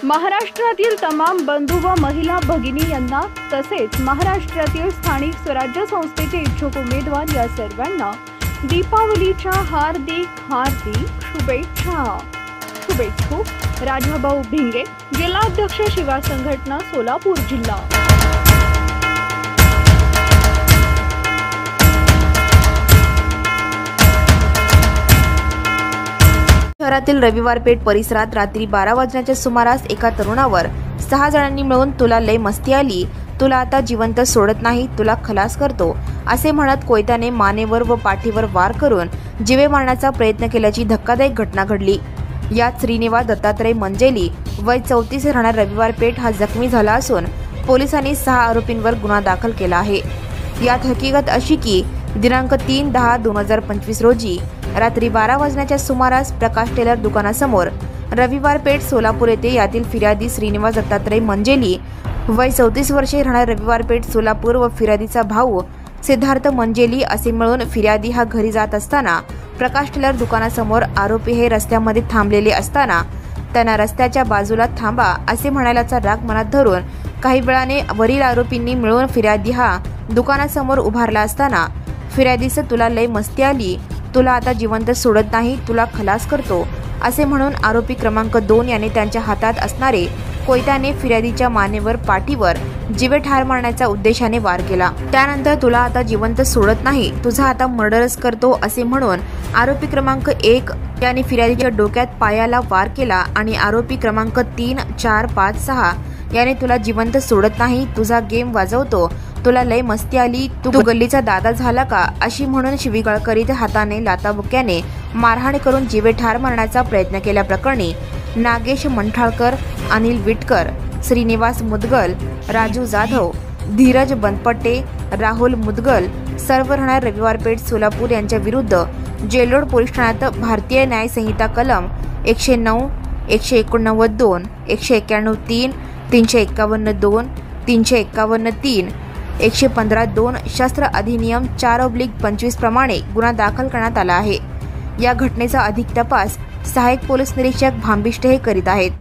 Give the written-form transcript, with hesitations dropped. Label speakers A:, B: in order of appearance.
A: महाराष्ट्रातील तमाम बंधू व महिला भगिनी यांना तसेच महाराष्ट्रातील स्थानिक स्वराज्य संस्थेचे इच्छुक उमेदवार या सर्वांना दीपावलीच्या हार्दिक शुभेच्छा। शुभेच्छुक राजाभाऊ भिंगे, जिल्हाध्यक्ष शिवा संघटना, सोलापूर जिल्हा।
B: शहरातील रविवार पेठ परिसरात रात्री 12 वाजण्याच्या सुमारास एका तरुणावर 6 जणांनी मिळून "तुला लय मस्ती आली, तुला आता जिवंत सोडत नाही, तुला खलास करतो" असे म्हणत कोयत्याने मानेवर व पाठीवर वार करून जीवे मारण्याचा प्रयत्न केल्याची धक्कादायक घटना घडली। यात श्रीनिवास दत्तात्रय मंजेली वय 34 राहणार रविवार पेठ हा जखमी झाला असून पोलिसांनी 6 आरोपींवर गुन्हा दाखल केला आहे। यात हकीकत अशी की दिनांक 3/10/2025 रोजी रात्री 12 वाजण्याच्या सुमारास प्रकाश टेलर दुकानासमोर रविवार पेठ सोलापूर येथे यातील फिर्यादी श्रीनिवास दत्तात्रय मंजेली वय 34 वर्षे राहणार रविवार पेठ सोलापूर व फिर्यादीचा भाऊ सिद्धार्थ मंजेली असे मिळून फिर्यादी हा घरी जात असताना प्रकाश टेलर दुकानासमोर आरोपी हे रस्त्यामध्ये थांबलेले असताना त्यांना रस्त्याच्या बाजूला थांबा असे म्हणाल्याचा राग मनात धरून काही वेळाने वरील आरोपींनी मिळून फिर्यादी हा दुकानासमोर उभारला असताना फिर्यादीस "तुला लय मस्ती आली, तुला आता जिवंत सोडत नाही, तुला खलास करतो" असे म्हणून आरोपी क्रमांक 2 याने त्यांच्या हातात असणारे कोयत्याने फिर्यादीच्या मानेवर पाठीवर जीवे ठार मारण्याच्या उद्देशाने वार केला। त्यानंतर "तुला आता जिवंत सोडत नाही, तुझा आता मर्डरच करतो" असे म्हणून आरोपी क्रमांक 1 याने फिर्यादीच्या डोक्यात पायाला वार केला आणि आरोपी क्रमांक 3, 4, 5, 6 याने "तुला जिवंत सोडत नाही, तुझा गेम वाजवतो, तुला लय मस्ती आली, तू गल्लीचा दादा झाला का" अशी म्हणून शिवीगाळ करीत हाताने लाताबुक्याने मारहाण करून जीवे ठार मारण्याचा प्रयत्न केल्याप्रकरणी नागेश मंठाळकर, अनिल विटकर, श्रीनिवास मुदगल, राजू जाधव, धीरज बनपट्टे, राहुल मुदगल सर्व राहणार रविवार पेठ सोलापूर यांच्या विरुद्ध जेलरोड पोलीस ठाण्यात भारतीय न्याय संहिता कलम 109, 189(2), 191(3), 351(2), 351(3), 115(2) शस्त्र अधिनियम 4/25 प्रमाणे गुन्हा दाखल करण्यात आला आहे। या घटनेचा अधिक तपास सहाय्यक पोलीस निरीक्षक भांबिष्टे हे करीत आहेत।